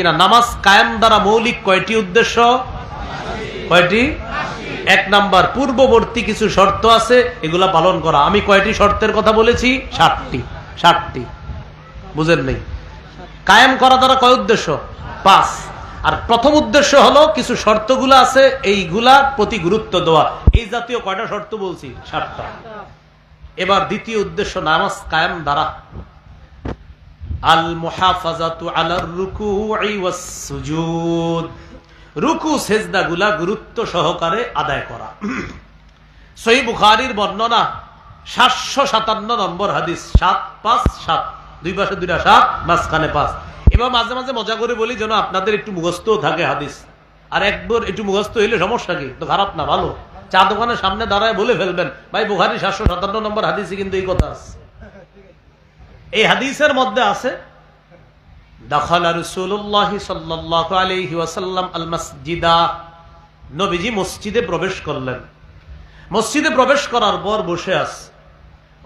কিনা? নামাজ কায়েম দ্বারা মৌলিক কয়টি উদ্দেশ্য? কয়টি? এক নাম্বার, পূর্ববর্তী কিছু শর্ত আছে, এগুলা পালন করা। আমি কয়টি শর্তের কথা বলেছি? 60টি। বুঝেন নেই? কায়েম করা দ্বারা কয় উদ্দেশ্য? 5। আর প্রথম উদ্দেশ্য হলো কিছু শর্তগুলো আছে, এইগুলা প্রতি গুরুত্ব দেওয়া। এই জাতীয় কয়টা শর্ত বলছি? 60টা। এবার দ্বিতীয় উদ্দেশ্য নামাজ কায়েম দ্বারা আল মুহাফাজাতু আলার রুকুই ওয়াস সুজুদ, রুকু সেজদাগুলা গুরুত্ব সহকারে আদায় করা। সহিহ বুখারীর বর্ণনা 757 নম্বর হাদিস, 757, দুই পাশে দুইটা 7, মাঝখানে 5। এবার মাঝে মাঝে মজা করে বলি যেন আপনাদের একটু মুখস্থ থাকে হাদিস। আর একবার একটু মুখস্থ হইলে সমস্যা কি? তো খারাপ না, ভালো। চা দোকানের সামনে দাঁড়ায় বলে ফেলবেন, ভাই বুখারী 757 নম্বর হাদিসে কিন্তু এই কথা আছে। এই হাদিসের মধ্যে আছে দাখালা রাসূলুল্লাহ সাল্লাল্লাহু আলাইহি ওয়াসাল্লাম আল মাসজিদা, নবীজি মসজিদে প্রবেশ করলেন। মসজিদে প্রবেশ করার পর বসে আছে।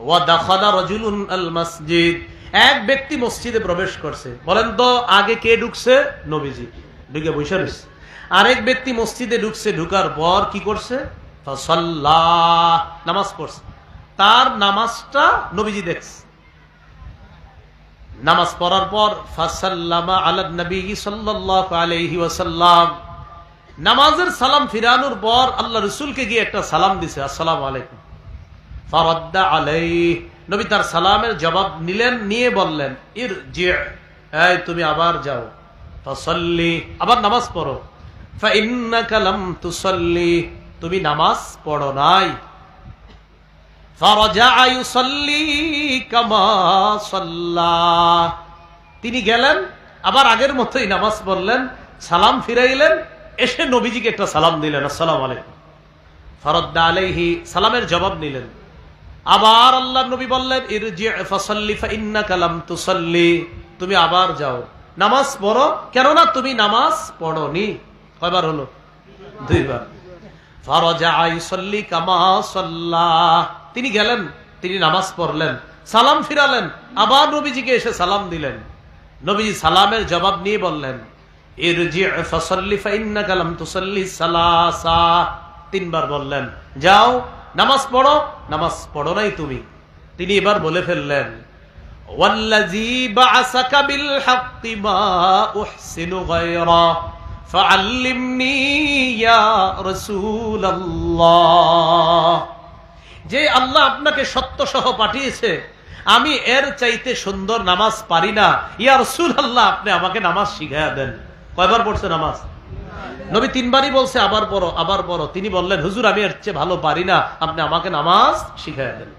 ওয়া দাখালা রাজুলুন আল মসজিদ, এক ব্যক্তি মসজিদে প্রবেশ করছে। বলেন তো আগে কে ঢুকছে? নবীজি ঢুকে বসে রয়েছে। আরেক ব্যক্তি মসজিদে ঢুকছে, ঢুকার পর কি করছে? ফাসাল্লা, নামাজ পড়ছে। তার নামাজটা নবীজি দেখছে। নামাজ পড়ার পর ফাসাল্লামা আলা নবী সাল্লাল্লাহু আলাইহি ওয়াসাল্লাম, নামাজের সালাম ফিরানোর পর আল্লাহ রাসূলকে গিয়ে একটা সালাম দিছে, আসসালামু আলাইকুম। ফারাদ্দা আলাইহি, নবী তার সালামের জবাব নিলেন, নিয়ে বললেন ইরজি, এই তুমি আবার যাও। ফাসাল্লি, আবার নামাজ পড়ো। ফাইন্নাকা লাম তুসাল্লি, তুমি নামাজ পড়ো নাই। ফারাজা ইউসাল্লি কামা সাল্লা, তিনি গেলেন আবার আগের মতোই নামাজ পড়লেন, সালাম ফিরাইলেন, এসে নবীজিকে একটা সালাম দিলেন, আসসালামু আলাইকুম। ফারাদ্দা আলাইহি, সালামের জবাব নিলেন। আবার আল্লাহ নবী বললেন ইরজি ফাসাল্লি ফাইন্নাকা লাম তুসাল্লি, তুমি আবার যাও, নামাজ পড়ো, কেননা তুমি নামাজ পড়োনি। কয়বার হলো? 2 বার। ফারাজা ইউসাল্লি কামা সাল্লা, তিনি গেলেন, তিনি নামাজ পড়লেন, সালাম ফিরালেন, আবার নবীজিকে এসে সালাম দিলেন। নবীজি সালামের জবাব নিয়ে বললেন ইরজি ফাসাল্লি ফাইন্নাকা লাম তুসাল্লি সালাসা, 3 বার বললেন যাও নামাজ পড়ো, নামাজ পড়ো নাই তুমি। তিনি এবার বলে ফেললেন ওয়াল্লাযী বা'আসাকা বিল হাক্কি মা উহসিনু গায়রা ফাআল্লিমনি ইয়া রাসূলুল্লাহ, যে আল্লাহ আপনাকে সত্য সহ পাঠিয়েছে, আমি এর চাইতে সুন্দর নামাজ পারি না, ইয়া রাসূলুল্লাহ আপনি আমাকে নামাজ শিখায়া দেন। কয়বার পড়ছে নামাজ? নবী 3 বারই বলছে আবার পড়ো, আবার পড়ো। তিনি বললেন হুজুর আমি এর চেয়ে ভালো পারি না, আপনি আমাকে নামাজ শিখায়া দেন।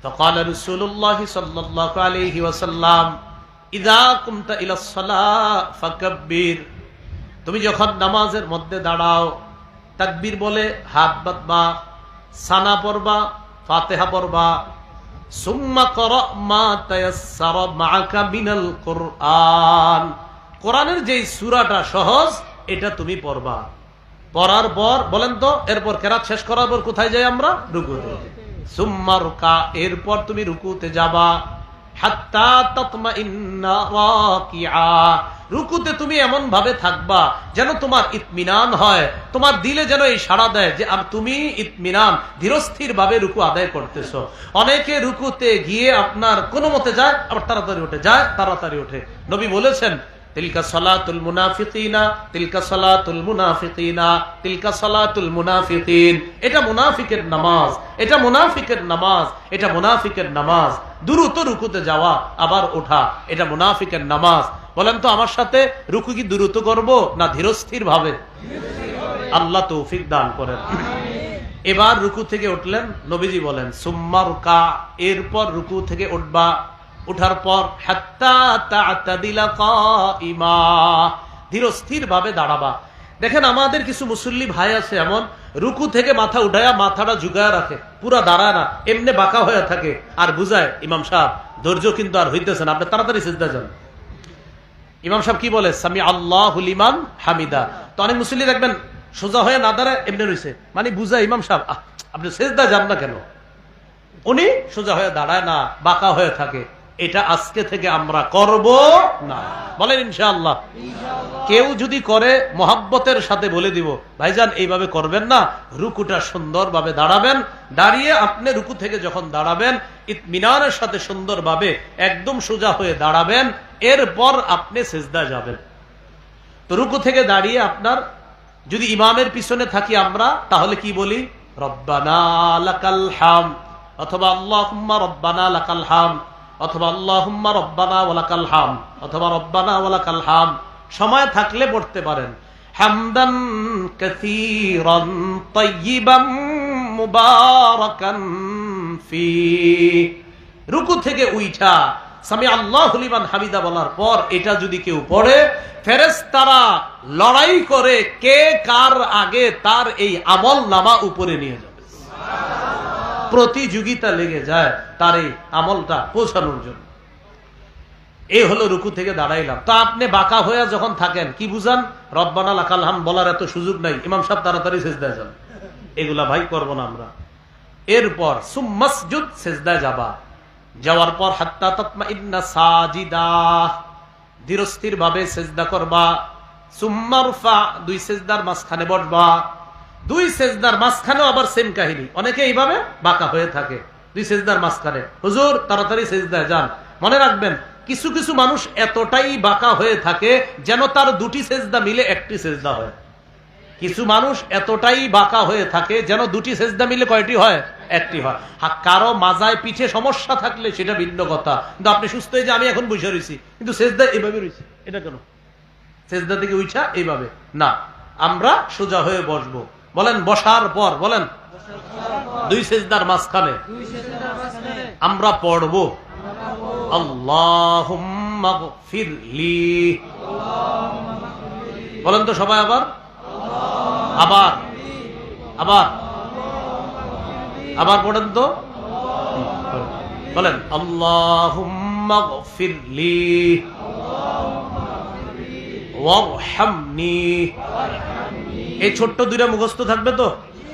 فقال رسول الله صلى الله عليه وسلم اذا قمت الى الصلاه فكبر, তুমি যখন নামাজের মধ্যে দাঁড়াও তাকবীর বলে হাত বাঁধবা, সানা পড়বা, ফাতিহা পড়বা, সুম্মা করা মা তায়াসসারা মাআকা মিনাল কুরআন, কোরআনের যে সূরাটা সহজ এটা তুমি পড়বা। পড়ার পর বলেন তো এরপর কেরাত শেষ করার পর কোথায় যাই আমরা? রুকুতে। সুম্মা রুকা, এরপর তুমি রুকুতে যাবা। হাত্তা তাতমাইন্না রাকিআ, রুকুতে তুমি এমন ভাবে থাকবা যেন তোমার ইতমিনান হয়, তোমার দিলে যেন এই সাড়া দেয় যে তুমি ইতমিনান ধীরস্থির ভাবে রুকু আদায় করতেছো। অনেকে রুকুতে গিয়ে আপনার কোনো মতে যায়, আবার তাড়াতাড়ি উঠে যায়, তাড়াতাড়ি ওঠে। নবী বলেছেন তিলকা সালাতুল মুনাফিকিনা, তিলকা সালাতুল মুনাফিকিনা, তিলকা সালাতুল মুনাফিকিন, এটা মুনাফিকের নামাজ, এটা মুনাফিকের নামাজ, এটা মুনাফিকের নামাজ। দ্রুত রুকুতে যাওয়া আবার ওঠা, এটা মুনাফিকের নামাজ। বলেন তো আমার সাথে রুকু কি দ্রুত করব না ধীরস্থির ভাবে? আল্লাহ তৌফিক দান করেন। এবার রুকু থেকে উঠলেন, নবীজি বলেন সুম্মা রুকা, এরপর রুকু থেকে উঠবা, উঠার পর হাত্তা তা'তাদিলা কাইমা, ধীরস্থির ভাবে দাঁড়াবা। দেখেন আমাদের কিছু মুসল্লি ভাই আছে এমন, রুকু থেকে মাথা উঠায়া মাথাটা ঝুঁকায়া রাখে, পুরা দাঁড়ায় না, এমনি বাঁকা হয়ে থাকে, আর বুঝায় ইমাম সাহেব ধৈর্য কিন্তু আর হইতেছে না, আপনি তাড়াতাড়ি সিজদা যান। ইমাম সাহেব কি বলে? সামি আল্লাহু লিমান হামিদা। তো অনেক মুসল্লি দেখবেন সোজা হয়ে না দাঁড়ায়, এমনি রয়েছে, মানে বুঝায় ইমাম সাহেব আপনি সিজদা যান না কেন? উনি সোজা হয়ে দাঁড়ায় না, বাঁকা হয়ে থাকে। এটা আজকে থেকে আমরা করব না। বলেন ইনশাআল্লাহ। কেউ যদি করে মোহাব্বতের সাথে বলে দিব, ভাইজান এইভাবে করবেন না, রুকুটা সুন্দরভাবে দাঁড়াবেন, দাঁড়িয়ে আপনি রুকু থেকে যখন দাঁড়াবেন ইতমিনানের সাথে সুন্দরভাবে একদম সোজা হয়ে দাঁড়াবেন, এরপর আপনি সিজদা যাবেন। তো রুকু থেকে দাঁড়িয়ে আপনার যদি ইমামের পিছনে থাকি আমরা, তাহলে কি বলি? রব্বানা লাকাল হামদ, অথবা আল্লাহুম্মা রব্বানা লাকাল হামদ, অথবা আল্লাহুম্মা রব্বানা ওয়া লাকাল হামদ, অথবা রব্বানা ওয়া লাকাল হামদ। সময় থাকলে পড়তে পারেন হামদান কাসীরান তাইয়িবান মুবারাকান ফি। রুকু থেকে উঠা সামি আল্লাহু লিমান হামিদা বলার পর এটা যদি কেউ পড়ে, ফেরেশতারা লড়াই করে কে কার আগে তার এই আমল নামা উপরে নিয়ে যাবে। প্রতিযোগিতা লেগে যায় তার এই আমলটা পৌঁছানোর জন্য। এই হলো রুকু থেকে দাঁড়াইলাম। তা আপনি বাঁকা হয়ে যখন থাকেন কি বুঝান? রব্বানা লাকাল হামদ বলার এত সুযোগ নাই, ইমাম সাহেব তাড়াতাড়ি সিজদায় যান। এগুলা ভাই করব না আমরা। এরপর সুম্মাসজুদ, সিজদায় যাবা। যাওয়ার পর হাত্তা তাতমাইন্না সাজিদা, ধীরস্থির ভাবে সিজদা করবা। সুম্মারফা, দুই সিজদার মাঝখানে বসবা। দুই সিজদার মাঝখানেও আবার সেম কাহিনী, অনেকে এইভাবে বাঁকা হয়ে থাকে দুই সিজদার মাঝখানে। হুজুর তাড়াতাড়ি সিজদায় যান। মনে রাখবেন কিছু কিছু মানুষ এতটাই বাঁকা হয়ে থাকে যেন তার দুটি সিজদা মিলে একটি সিজদা হয়। কিছু মানুষ এতটাই বাঁকা হয়ে থাকে যেন দুটি সিজদা মিলে কয়টি হয়? একটি হয়। কারো মাজায় পিঠে সমস্যা থাকলে সেটা ভিন্ন কথা, কিন্তু আপনি সুস্থ হয়ে যে আমি এখন বসে রয়েছি কিন্তু সিজদা এইভাবে রয়েছি, এটা কেন? সিজদা থেকে উঠা এইভাবে না, আমরা সোজা হয়ে বসবো। বলেন বসার পর, বলেন দুই সিজদার মাঝখানে আমরা পড়বো আল্লাহুম্মা গফিরলি। বলেন তো সবাই আবার, আবার আবার আবার পড়েন তো, বলেন আল্লাহুম্মা গফিরলি ওয়ারহামনি। এই ছোট্ট দুইটা মুখস্থ থাকবে তো,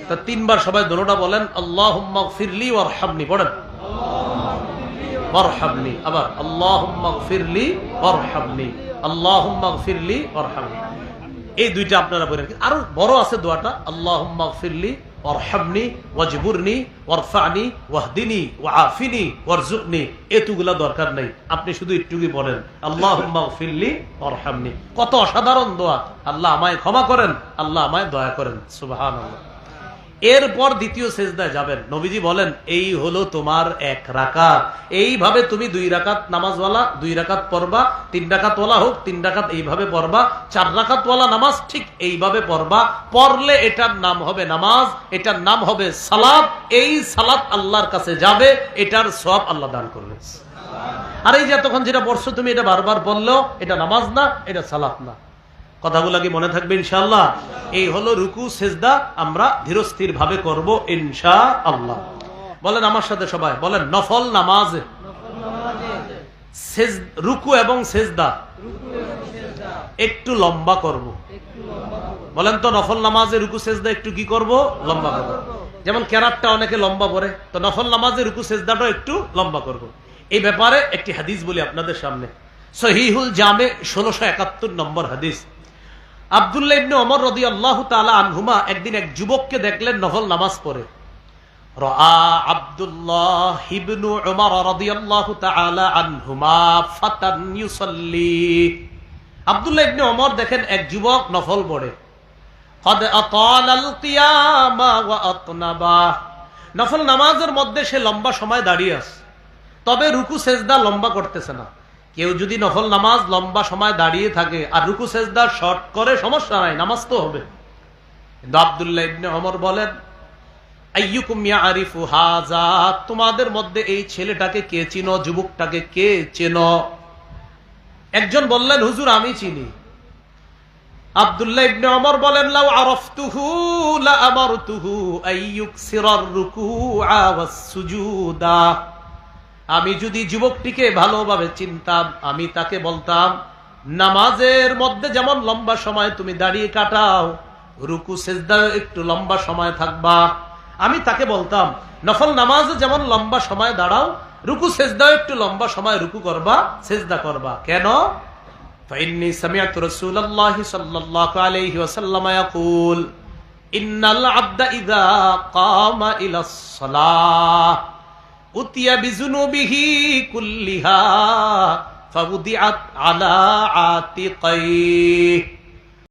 তা তিনবার সবাই দোনোটা বলেন আল্লাহুম্মা গফিরলি ওয়ারহামনি। পড়েন ওয়ারহামনি, আবার আল্লাহুম্মা গফিরলি ওয়ারহামনি, আল্লাহুম্মা গফিরলি ওয়ারহামনি। এই দুইটা আপনারা বলেন। আরো বড় আছে দোয়াটা, আল্লাহুম্মা গফিরলি ওয়ারহামনি ওয়াজবুরনি ওয়ারফানি ওয়াহদিনি ওয়াআফিনি ওয়ারযুকনি। এতগুলা দরকার নাই, আপনি শুধু একটুকুই বলেন আল্লাহুম্মা গফিরলি ওয়ারহামনি। কত অসাধারণ দোয়া। আল্লাহ আমায় ক্ষমা করেন, আল্লাহ আমায় দয়া করেন। সুবহানাল্লাহ। এরপর দ্বিতীয় সিজদায় যাবেন। নবীজি বলেন এই হলো তোমার এক রাকাত। এইভাবে তুমি দুই রাকাত নামাজওয়ালা, দুই রাকাত পড়বা, তিন রাকাতওয়ালা হোক তিন রাকাত এইভাবে পড়বা, চার রাকাতওয়ালা নামাজ ঠিক এইভাবে পড়বা। পড়লে এটার নাম হবে নামাজ, এটার নাম হবে সালাত। এই সালাত আল্লাহর কাছে যাবে, এটার সওয়াব আল্লাহ দান করবেন। আর এই যে এতক্ষণ যেটা পড়ছো তুমি, এটা বারবার পড়লেও এটা নামাজ না, এটা সালাত না। কথাগুলো কি মনে থাকবে ইনশাআল্লাহ? এই হলো রুকু সিজদা, আমরা ধীরস্থির ভাবে করব ইনশাআল্লাহ। বলেন আমার সাথে সবাই, বলেন নফল নামাজে রুকু এবং সিজদা একটু লম্বা করব। বলেন তো নফল নামাজে রুকু সিজদা একটু কি করব? লম্বা করব। যেমন কেরাতটা অনেকে লম্বা পড়ে, তো নফল নামাজে রুকু সিজদাটা একটু লম্বা করব। এই ব্যাপারে একটি হাদিস বলি আপনাদের সামনে। সহিহুল জামে 1671 নম্বর হাদিস। আব্দুল্লাহ ইবনে ওমর রাদিয়াল্লাহু তাআলা আনহুমা একদিন এক যুবককে দেখলেন নফল নামাজ পড়ে। রাআ আব্দুল্লাহ ইবনে ওমর রাদিয়াল্লাহু তাআলা আনহুমা ফাতান ইউসাল্লি। আব্দুল্লাহ ইবনে ওমর দেখেন এক যুবক নফল পড়ে। قد اطال القيام واطنبا। নফল নামাজের মধ্যে সে লম্বা সময় দাঁড়িয়ে আছে, তবে রুকু সেজদা লম্বা করতেছে না। কেউ যদি নফল নামাজ লম্বা সময় দাঁড়িয়ে থাকে আর রুকু সেজদা শর্ট করে, সমস্যা নাই, নামাজ তো হবে। কিন্তু আব্দুল্লাহ ইবনে ওমর বলেন আইয়ুকুম ইয়ারিফু হাযা, তোমাদের মধ্যে এই ছেলেটাকে কে চিনো, যুবকটাকে কে চেনো? একজন বললেন হুজুর আমি চিনি। আব্দুল্লাহ ইবনে ওমর বলেন লাউ আরাফতুহু লা আমারতুহু আইয়ুকসিরার রুকুআ ওয়াস সুজুদা। আমি যদি যুবকটিকে ভালোভাবে চিনতাম, আমি তাকে বলতাম নামাজের মধ্যে যেমন লম্বা সময় তুমি দাঁড়িয়ে কাটাও, রুকু সিজদা একটু লম্বা সময় থাকবা। আমি তাকে বলতাম নফল নামাজে যেমন লম্বা সময় দাঁড়াও, রুকু সেজদা একটু লম্বা সময় রুকু করবা, সেজদা করবা। কেন? فإني سمعت رسول الله صلى الله عليه وسلم يقول إن العبد إذا قام إلى الصلاة أتي بذنوبه كلها فوضعت على عاتقيه